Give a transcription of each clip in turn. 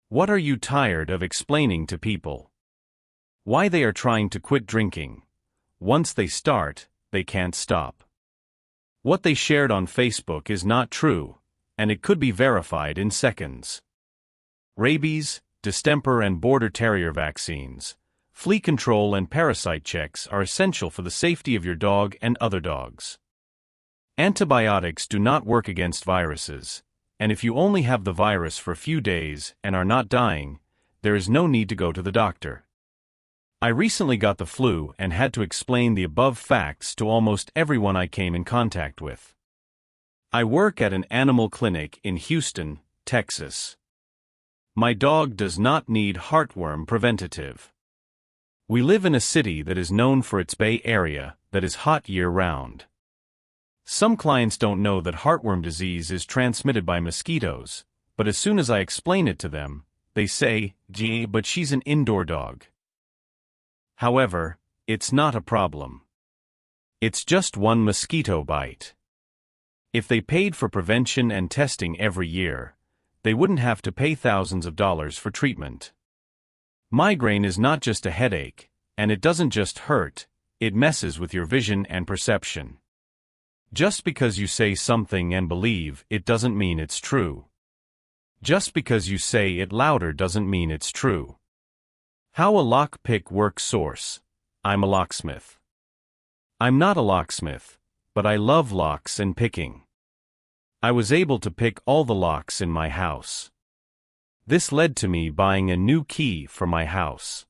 What are you tired of explaining to people? Why they are trying to quit drinking. Once they start, they can't stop. What they shared on Facebook is not true, and it could be verified in seconds. Rabies, distemper and border terrier vaccines, flea control and parasite checks are essential for the safety of your dog and other dogs. Antibiotics do not work against viruses, and if you only have the virus for a few days and are not dying, there is no need to go to the doctor. I recently got the flu and had to explain the above facts to almost everyone I came in contact with. I work at an animal clinic in Houston, Texas. My dog does not need heartworm preventative. We live in a city that is known for its Bay Area that is hot year-round. Some clients don't know that heartworm disease is transmitted by mosquitoes, but as soon as I explain it to them, they say, "Gee, but she's an indoor dog." However, it's not a problem. It's just one mosquito bite. If they paid for prevention and testing every year, they wouldn't have to pay thousands of dollars for treatment. Migraine is not just a headache, and it doesn't just hurt, it messes with your vision and perception. Just because you say something and believe it doesn't mean it's true. Just because you say it louder doesn't mean it's true. How a lockpick works. Source: I'm a locksmith. I'm not a locksmith, but I love locks and picking. I was able to pick all the locks in my house. This led to me buying a new key for my house.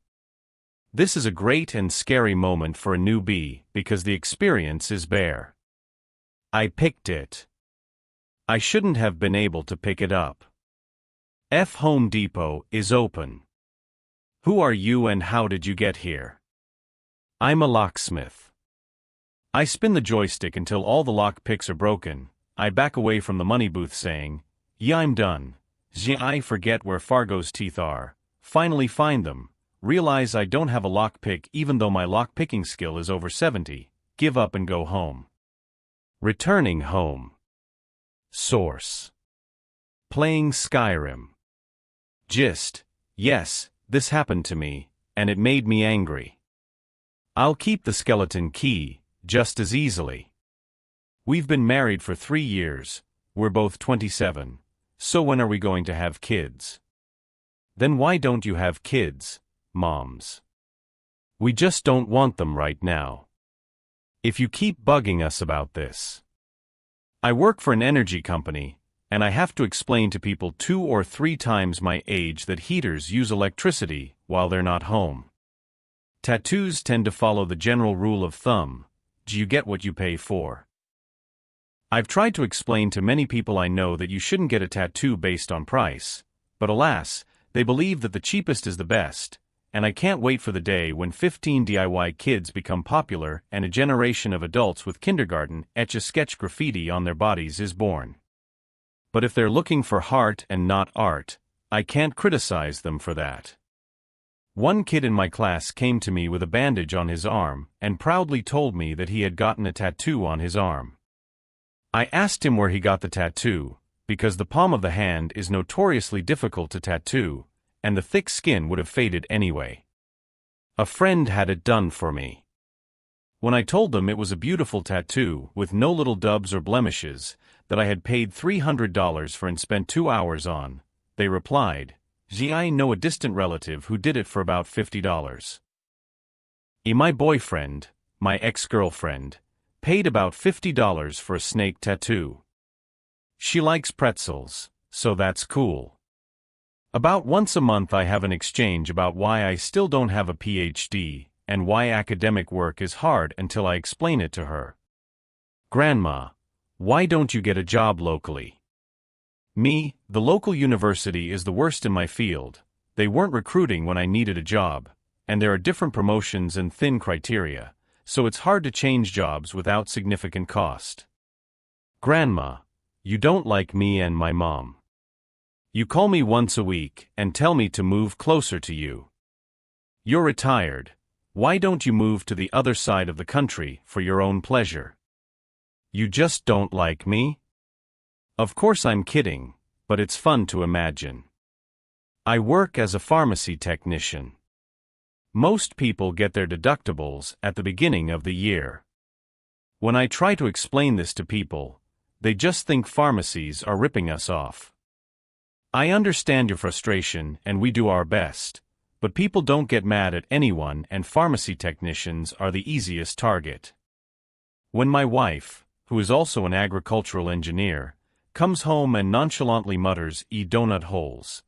This is a great and scary moment for a newbie because the experience is bare. I picked it. I shouldn't have been able to pick it up. Home Depot is open. Who are you and how did you get here? I'm a locksmith. I spin the joystick until all the lock picks are broken. I back away from the money booth saying, "Yeah, I'm done." I forget where Fargo's teeth are. Finally find them. Realize I don't have a lockpick even though my lock-picking skill is over 70. Give up and go home. Returning home. Source: playing Skyrim. Gist: yes, this happened to me, and it made me angry. I'll keep the skeleton key, just as easily. We've been married for 3 years, we're both 27, so when are we going to have kids? Then why don't you have kids, moms? We just don't want them right now. If you keep bugging us about this. I work for an energy company, and I have to explain to people 2 or 3 times my age that heaters use electricity while they're not home. Tattoos tend to follow the general rule of thumb: do you get what you pay for? I've tried to explain to many people I know that you shouldn't get a tattoo based on price, but alas, they believe that the cheapest is the best, and I can't wait for the day when 15 DIY kids become popular and a generation of adults with kindergarten etch-a-sketch graffiti on their bodies is born. But if they're looking for heart and not art, I can't criticize them for that. One kid in my class came to me with a bandage on his arm and proudly told me that he had gotten a tattoo on his arm. I asked him where he got the tattoo, because the palm of the hand is notoriously difficult to tattoo, and the thick skin would have faded anyway. A friend had it done for me. When I told them it was a beautiful tattoo with no little dubs or blemishes, that I had paid $300 for and spent 2 hours on, they replied, "Gee, I know a distant relative who did it for about $50. My boyfriend, my ex-girlfriend, paid about $50 for a snake tattoo. She likes pretzels, so that's cool. About once a month I have an exchange about why I still don't have a PhD, and why academic work is hard until I explain it to her. Grandma, why don't you get a job locally? Me, the local university is the worst in my field. They weren't recruiting when I needed a job, and there are different promotions and thin criteria, so it's hard to change jobs without significant cost. Grandma, you don't like me and my mom. You call me once a week and tell me to move closer to you. You're retired. Why don't you move to the other side of the country for your own pleasure? You just don't like me? Of course I'm kidding, but it's fun to imagine. I work as a pharmacy technician. Most people get their deductibles at the beginning of the year. When I try to explain this to people, they just think pharmacies are ripping us off. I understand your frustration and we do our best, but people don't get mad at anyone and pharmacy technicians are the easiest target. When my wife, who is also an agricultural engineer, comes home and nonchalantly mutters, "Eat donut holes,"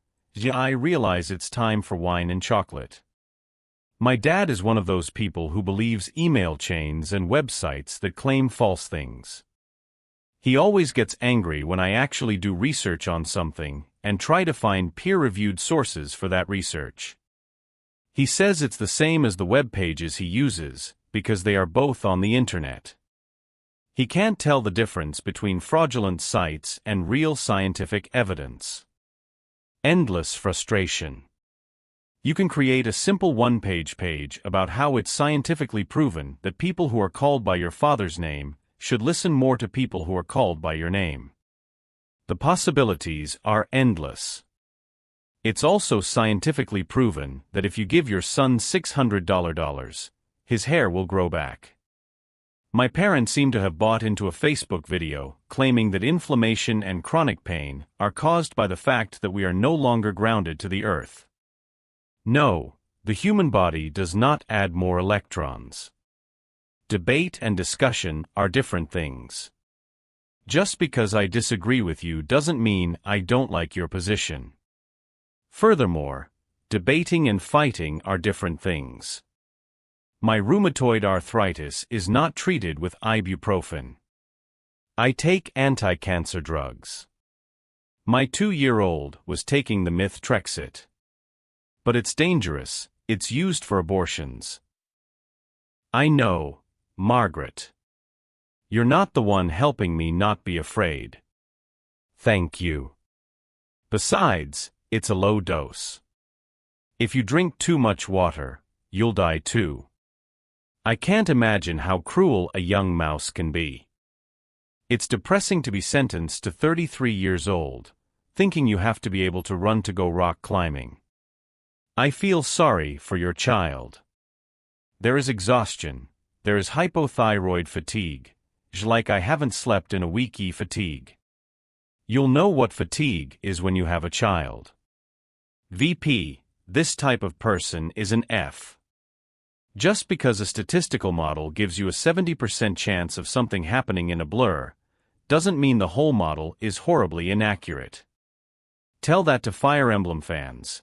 I realize it's time for wine and chocolate. My dad is one of those people who believes email chains and websites that claim false things. He always gets angry when I actually do research on something and try to find peer-reviewed sources for that research. He says it's the same as the web pages he uses, because they are both on the internet. He can't tell the difference between fraudulent sites and real scientific evidence. Endless frustration. You can create a simple one-page page about how it's scientifically proven that people who are called by your father's name should listen more to people who are called by your name. The possibilities are endless. It's also scientifically proven that if you give your son $600, his hair will grow back. My parents seem to have bought into a Facebook video claiming that inflammation and chronic pain are caused by the fact that we are no longer grounded to the earth. No, the human body does not add more electrons. Debate and discussion are different things. Just because I disagree with you doesn't mean I don't like your position. Furthermore, debating and fighting are different things. My rheumatoid arthritis is not treated with ibuprofen. I take anti-cancer drugs. My 2-year-old was taking the methotrexate. But it's dangerous, it's used for abortions. I know, Margaret. You're not the one helping me not be afraid. Thank you. Besides, it's a low dose. If you drink too much water, you'll die too. I can't imagine how cruel a young mouse can be. It's depressing to be sentenced to 33 years old, thinking you have to be able to run to go rock climbing. I feel sorry for your child. There is exhaustion, there is hypothyroid fatigue, like I haven't slept in a week fatigue. You'll know what fatigue is when you have a child. VP, this type of person is an F. Just because a statistical model gives you a 70% chance of something happening in a blur, doesn't mean the whole model is horribly inaccurate. Tell that to Fire Emblem fans.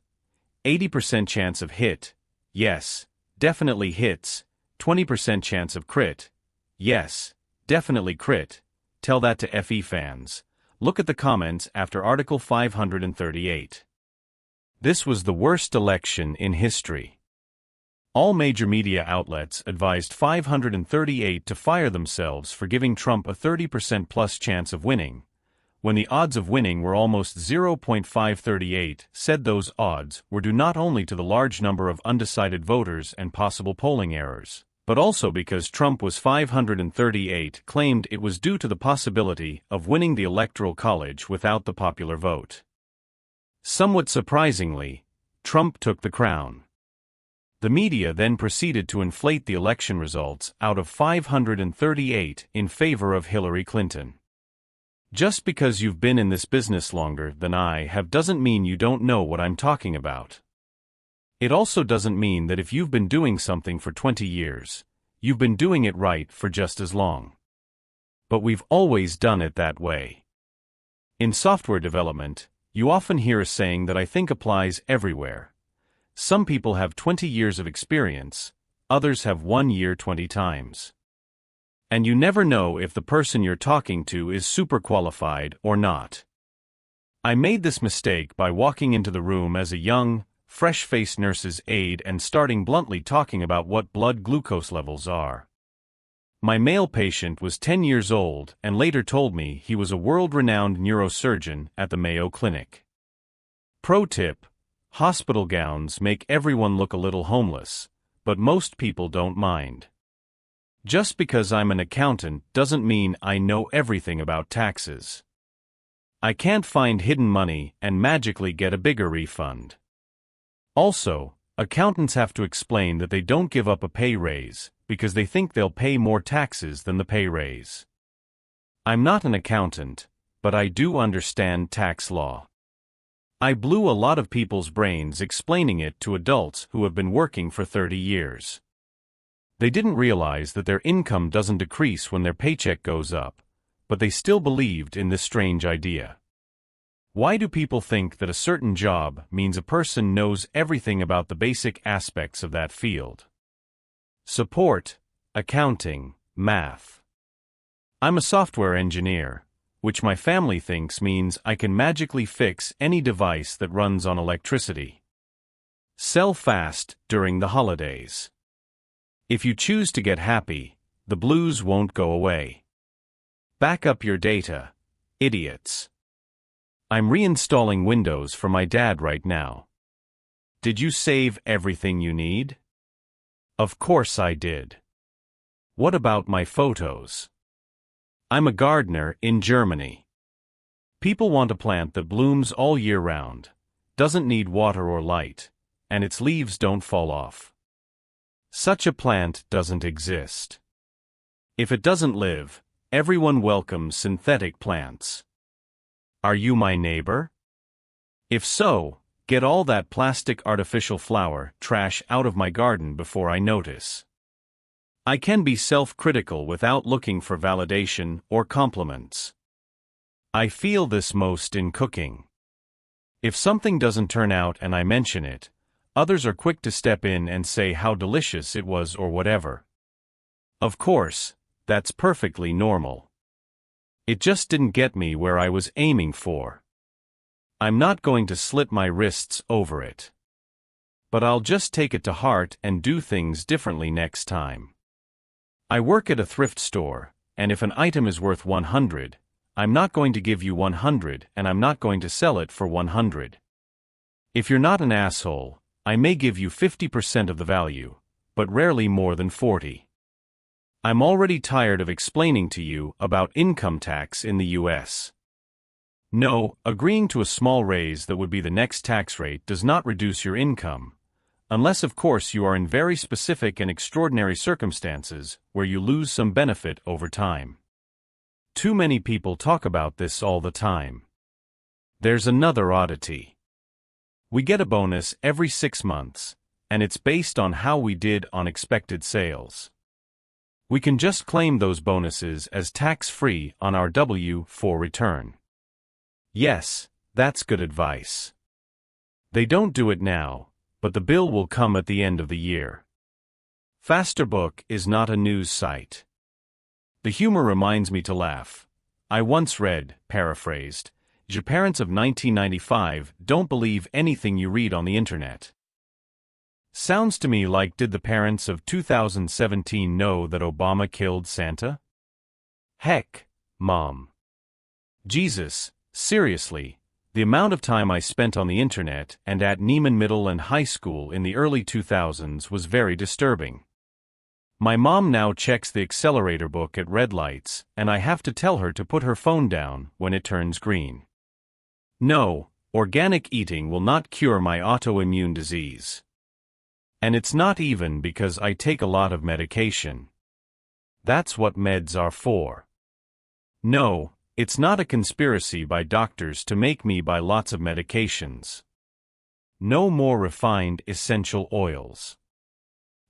80% chance of hit, yes, definitely hits, 20% chance of crit, yes, definitely crit. Tell that to FE fans. Look at the comments after Article 538. This was the worst election in history. All major media outlets advised 538 to fire themselves for giving Trump a 30% plus chance of winning, when the odds of winning were almost 0.538, said those odds were due not only to the large number of undecided voters and possible polling errors, but also because Trump was 538 claimed it was due to the possibility of winning the Electoral College without the popular vote. Somewhat surprisingly, Trump took the crown. The media then proceeded to inflate the election results out of 538 in favor of Hillary Clinton. Just because you've been in this business longer than I have doesn't mean you don't know what I'm talking about. It also doesn't mean that if you've been doing something for 20 years, you've been doing it right for just as long. But we've always done it that way. In software development, you often hear a saying that I think applies everywhere. Some people have 20 years of experience, others have 1 year 20 times. And you never know if the person you're talking to is super qualified or not. I made this mistake by walking into the room as a young, fresh-faced nurse's aide and starting bluntly talking about what blood glucose levels are. My male patient was 10 years old and later told me he was a world-renowned neurosurgeon at the Mayo Clinic. Pro tip: hospital gowns make everyone look a little homeless, but most people don't mind. Just because I'm an accountant doesn't mean I know everything about taxes. I can't find hidden money and magically get a bigger refund. Also, accountants have to explain that they don't give up a pay raise because they think they'll pay more taxes than the pay raise. I'm not an accountant, but I do understand tax law. I blew a lot of people's brains explaining it to adults who have been working for 30 years. They didn't realize that their income doesn't decrease when their paycheck goes up, but they still believed in this strange idea. Why do people think that a certain job means a person knows everything about the basic aspects of that field? Support, accounting, math. I'm a software engineer, which my family thinks means I can magically fix any device that runs on electricity. Sell fast during the holidays. If you choose to get happy, the blues won't go away. Back up your data, idiots. I'm reinstalling Windows for my dad right now. Did you save everything you need? Of course I did. What about my photos? I'm a gardener in Germany. People want a plant that blooms all year round, doesn't need water or light, and its leaves don't fall off. Such a plant doesn't exist. If it doesn't live, everyone welcomes synthetic plants. Are you my neighbor? If so, get all that plastic artificial flower trash out of my garden before I notice. I can be self-critical without looking for validation or compliments. I feel this most in cooking. If something doesn't turn out and I mention it, others are quick to step in and say how delicious it was or whatever. Of course, that's perfectly normal. It just didn't get me where I was aiming for. I'm not going to slit my wrists over it. But I'll just take it to heart and do things differently next time. I work at a thrift store, and if an item is worth 100, I'm not going to give you 100 and I'm not going to sell it for 100. If you're not an asshole, I may give you 50% of the value, but rarely more than 40. I'm already tired of explaining to you about income tax in the US. No, agreeing to a small raise that would be the next tax rate does not reduce your income, unless of course you are in very specific and extraordinary circumstances where you lose some benefit over time. Too many people talk about this all the time. There's another oddity. We get a bonus every 6 months, and it's based on how we did on expected sales. We can just claim those bonuses as tax-free on our W-4 return. Yes, that's good advice. They don't do it now, but the bill will come at the end of the year. Fasterbook is not a news site. The humor reminds me to laugh. I once read, paraphrased, your parents of 1995 don't believe anything you read on the internet. Sounds to me like, did the parents of 2017 know that Obama killed Santa? Heck, Mom. Jesus, seriously, the amount of time I spent on the internet and at Neiman Middle and high school in the early 2000s was very disturbing. My mom now checks the accelerator book at red lights, and I have to tell her to put her phone down when it turns green. No, organic eating will not cure my autoimmune disease. And it's not even because I take a lot of medication. That's what meds are for. No, it's not a conspiracy by doctors to make me buy lots of medications. No more refined essential oils.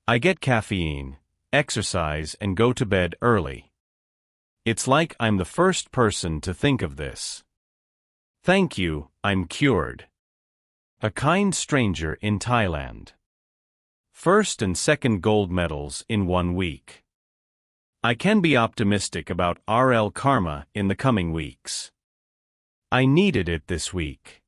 I get caffeine, exercise, and go to bed early. It's like I'm the first person to think of this. Thank you, I'm cured. A kind stranger in Thailand. First and second gold medals in 1 week. I can be optimistic about RL Karma in the coming weeks. I needed it this week.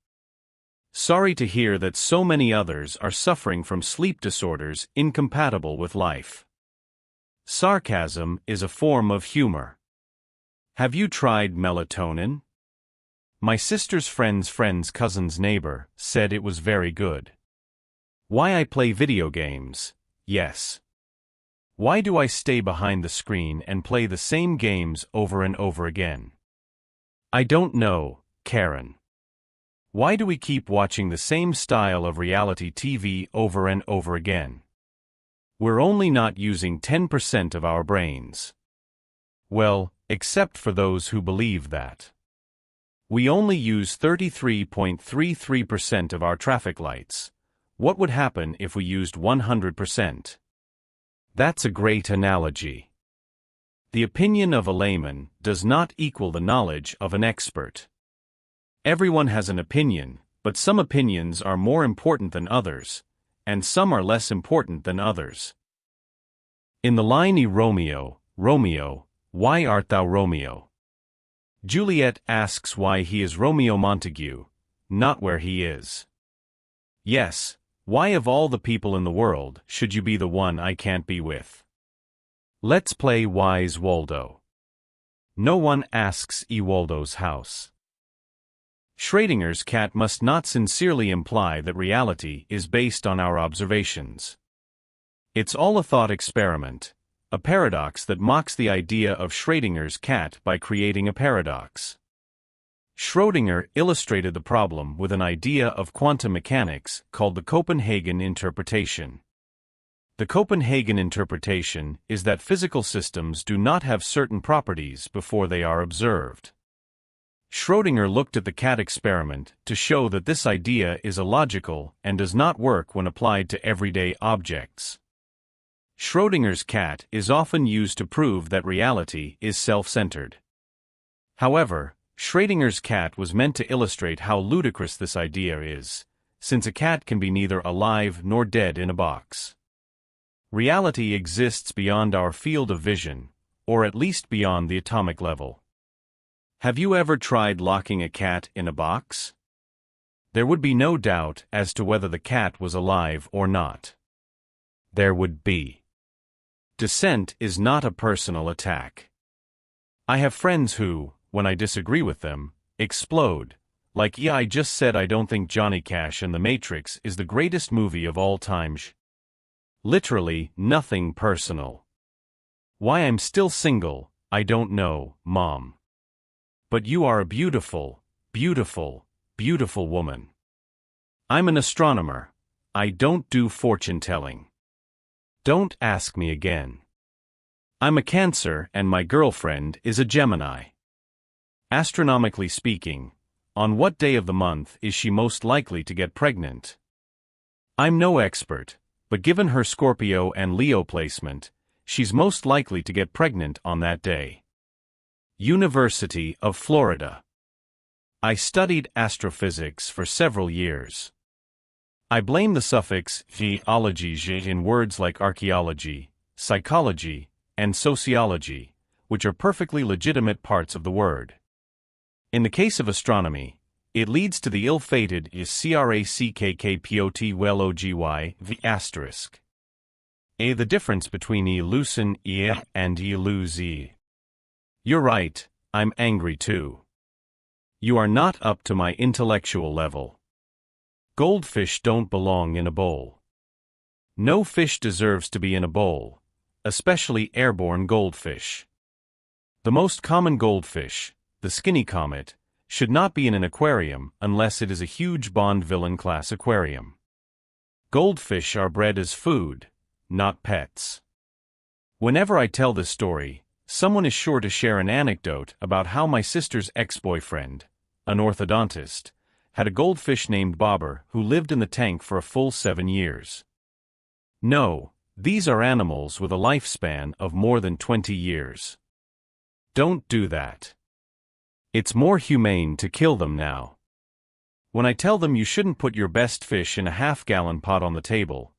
Sorry to hear that so many others are suffering from sleep disorders incompatible with life. Sarcasm is a form of humor. Have you tried melatonin? My sister's friend's cousin's neighbor said it was very good. Why I play video games? Yes. Why do I stay behind the screen and play the same games over and over again? I don't know, Karen. Why do we keep watching the same style of reality TV over and over again? We're only not using 10% of our brains. Well, except for those who believe that. We only use 33.33% of our traffic lights. What would happen if we used 100%? That's a great analogy. The opinion of a layman does not equal the knowledge of an expert. Everyone has an opinion, but some opinions are more important than others, and some are less important than others. In the line Romeo, Romeo, why art thou Romeo? Juliet asks why he is Romeo Montague, not where he is. Yes, why of all the people in the world should you be the one I can't be with? Let's play Wise Waldo. No one asks Waldo's house. Schrodinger's cat must not sincerely imply that reality is based on our observations. It's all a thought experiment, a paradox that mocks the idea of Schrodinger's cat by creating a paradox. Schrödinger illustrated the problem with an idea of quantum mechanics called the Copenhagen interpretation. The Copenhagen interpretation is that physical systems do not have certain properties before they are observed. Schrödinger looked at the cat experiment to show that this idea is illogical and does not work when applied to everyday objects. Schrödinger's cat is often used to prove that reality is self-centered. However, Schrödinger's cat was meant to illustrate how ludicrous this idea is, since a cat can be neither alive nor dead in a box. Reality exists beyond our field of vision, or at least beyond the atomic level. Have you ever tried locking a cat in a box? There would be no doubt as to whether the cat was alive or not. There would be. Dissent is not a personal attack. I have friends who, when I disagree with them, explode, like I just said I don't think Johnny Cash and The Matrix is the greatest movie of all time. Literally, nothing personal. Why I'm still single, I don't know, Mom. But you are a beautiful, beautiful, beautiful woman. I'm an astronomer. I don't do fortune-telling. Don't ask me again. I'm a Cancer and my girlfriend is a Gemini. Astronomically speaking, on what day of the month is she most likely to get pregnant? I'm no expert, but given her Scorpio and Leo placement, she's most likely to get pregnant on that day. University of Florida. I studied astrophysics for several years. I blame the suffix geology in words like archaeology, psychology, and sociology, which are perfectly legitimate parts of the word. In the case of astronomy, it leads to the ill-fated crackpotlogy the asterisk. The difference between loosen and lose. You're right, I'm angry too. You are not up to my intellectual level. Goldfish don't belong in a bowl. No fish deserves to be in a bowl, especially airborne goldfish. The most common goldfish, the skinny comet, should not be in an aquarium unless it is a huge Bond villain-class aquarium. Goldfish are bred as food, not pets. Whenever I tell this story, someone is sure to share an anecdote about how my sister's ex-boyfriend, an orthodontist, had a goldfish named Bobber who lived in the tank for a full 7 years. No, these are animals with a lifespan of more than 20 years. Don't do that. It's more humane to kill them now. When I tell them you shouldn't put your best fish in a half-gallon pot on the table,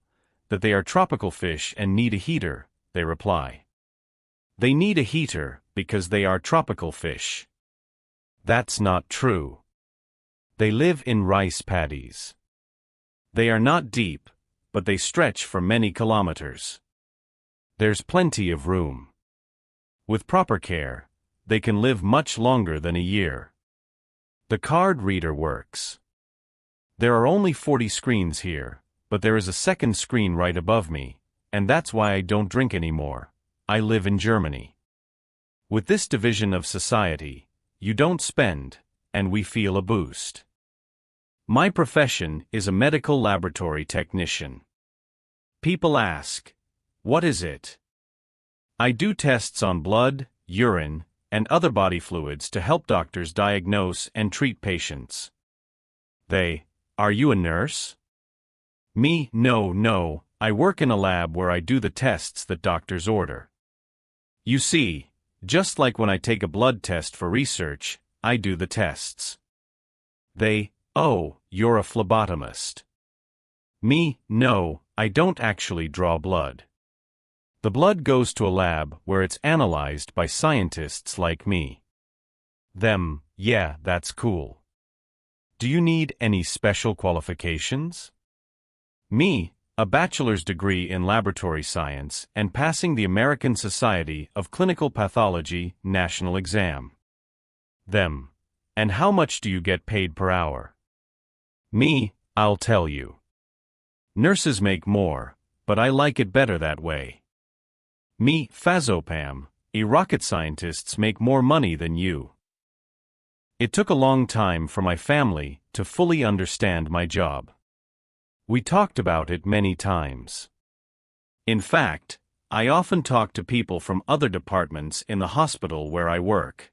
that they are tropical fish and need a heater, they reply. They need a heater because they are tropical fish. That's not true. They live in rice paddies. They are not deep, but they stretch for many kilometers. There's plenty of room. With proper care, they can live much longer than a year. The card reader works. There are only 40 screens here, but there is a second screen right above me, and that's why I don't drink anymore. I live in Germany. With this division of society, you don't spend, and we feel a boost. My profession is a medical laboratory technician. People ask, what is it? I do tests on blood, urine, and other body fluids to help doctors diagnose and treat patients. Are you a nurse? Me, no, I work in a lab where I do the tests that doctors order. You see, just like when I take a blood test for research, I do the tests. Oh, you're a phlebotomist. Me, no, I don't actually draw blood. The blood goes to a lab where it's analyzed by scientists like me. Yeah, that's cool. Do you need any special qualifications? Me, a bachelor's degree in laboratory science and passing the American Society of Clinical Pathology national exam. And how much do you get paid per hour? Me, I'll tell you. Nurses make more, but I like it better that way. Me, Fazopam, rocket scientists make more money than you. It took a long time for my family to fully understand my job. We talked about it many times. In fact, I often talk to people from other departments in the hospital where I work.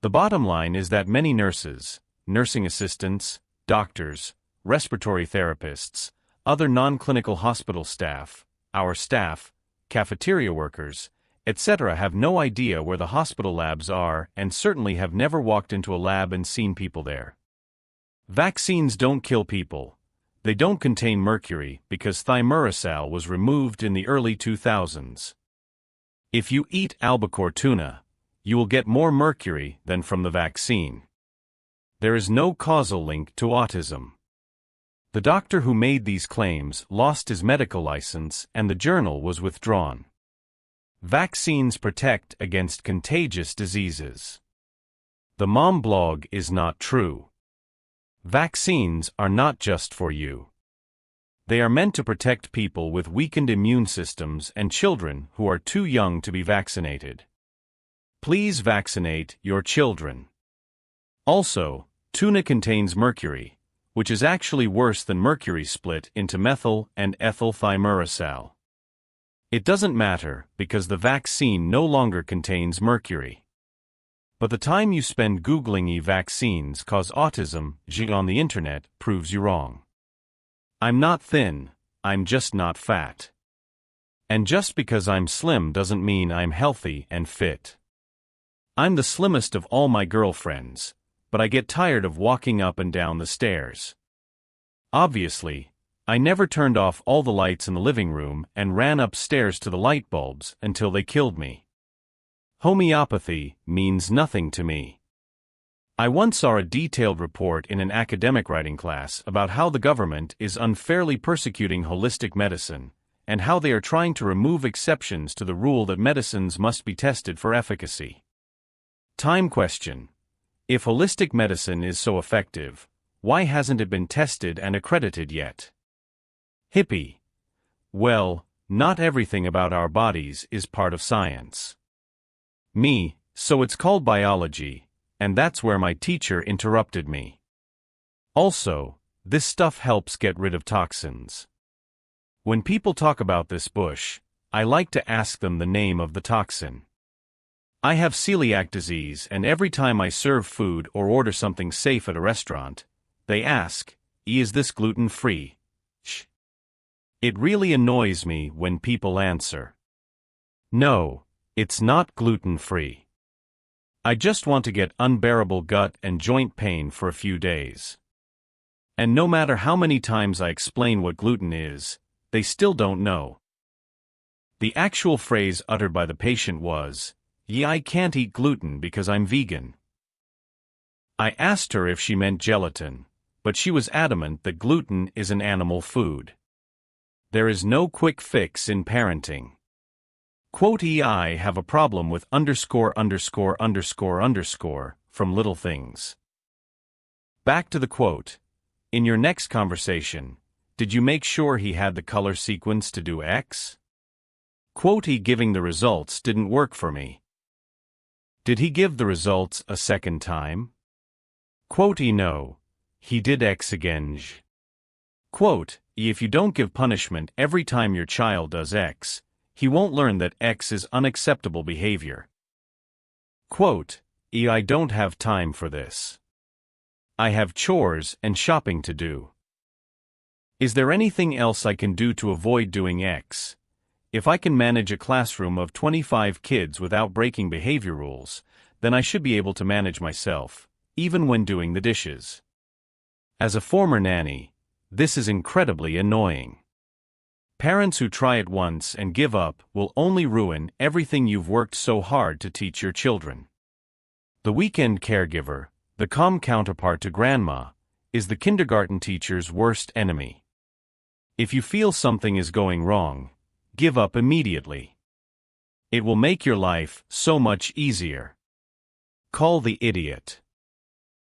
The bottom line is that many nurses, nursing assistants, doctors, respiratory therapists, other non-clinical hospital staff, our staff, cafeteria workers, etc. have no idea where the hospital labs are and certainly have never walked into a lab and seen people there. Vaccines don't kill people. They don't contain mercury because thimerosal was removed in the early 2000s. If you eat albacore tuna, you will get more mercury than from the vaccine. There is no causal link to autism. The doctor who made these claims lost his medical license and the journal was withdrawn. Vaccines protect against contagious diseases. The mom blog is not true. Vaccines are not just for you. They are meant to protect people with weakened immune systems and children who are too young to be vaccinated. Please vaccinate your children. Also, tuna contains mercury, which is actually worse than mercury split into methyl and ethyl thimerosal. It doesn't matter because the vaccine no longer contains mercury. But the time you spend Googling vaccines cause autism on the internet proves you wrong. I'm not thin, I'm just not fat. And just because I'm slim doesn't mean I'm healthy and fit. I'm the slimmest of all my girlfriends, but I get tired of walking up and down the stairs. Obviously, I never turned off all the lights in the living room and ran upstairs to the light bulbs until they killed me. Homeopathy means nothing to me. I once saw a detailed report in an academic writing class about how the government is unfairly persecuting holistic medicine, and how they are trying to remove exceptions to the rule that medicines must be tested for efficacy. Time question. If holistic medicine is so effective, why hasn't it been tested and accredited yet? Hippie. Well, not everything about our bodies is part of science. Me, so it's called biology, and that's where my teacher interrupted me. Also, this stuff helps get rid of toxins. When people talk about this bush, I like to ask them the name of the toxin. I have celiac disease, and every time I serve food or order something safe at a restaurant, they ask, is this gluten-free? It really annoys me when people answer, no, it's not gluten-free. I just want to get unbearable gut and joint pain for a few days. And no matter how many times I explain what gluten is, they still don't know. The actual phrase uttered by the patient was, I can't eat gluten because I'm vegan. I asked her if she meant gelatin, but she was adamant that gluten is an animal food. There is no quick fix in parenting. Quote, I have a problem with ______ from little things. Back to the quote. In your next conversation, did you make sure he had the color sequence to do X? Quote, giving the results didn't work for me. Did he give the results a second time? Quote, no. he did X again. Quote, if you don't give punishment every time your child does X, he won't learn that X is unacceptable behavior. Quote, I don't have time for this. I have chores and shopping to do. Is there anything else I can do to avoid doing X? If I can manage a classroom of 25 kids without breaking behavior rules, then I should be able to manage myself, even when doing the dishes. As a former nanny, this is incredibly annoying. Parents who try it once and give up will only ruin everything you've worked so hard to teach your children. The weekend caregiver, the calm counterpart to grandma, is the kindergarten teacher's worst enemy. If you feel something is going wrong, give up immediately. It will make your life so much easier. Call the idiot.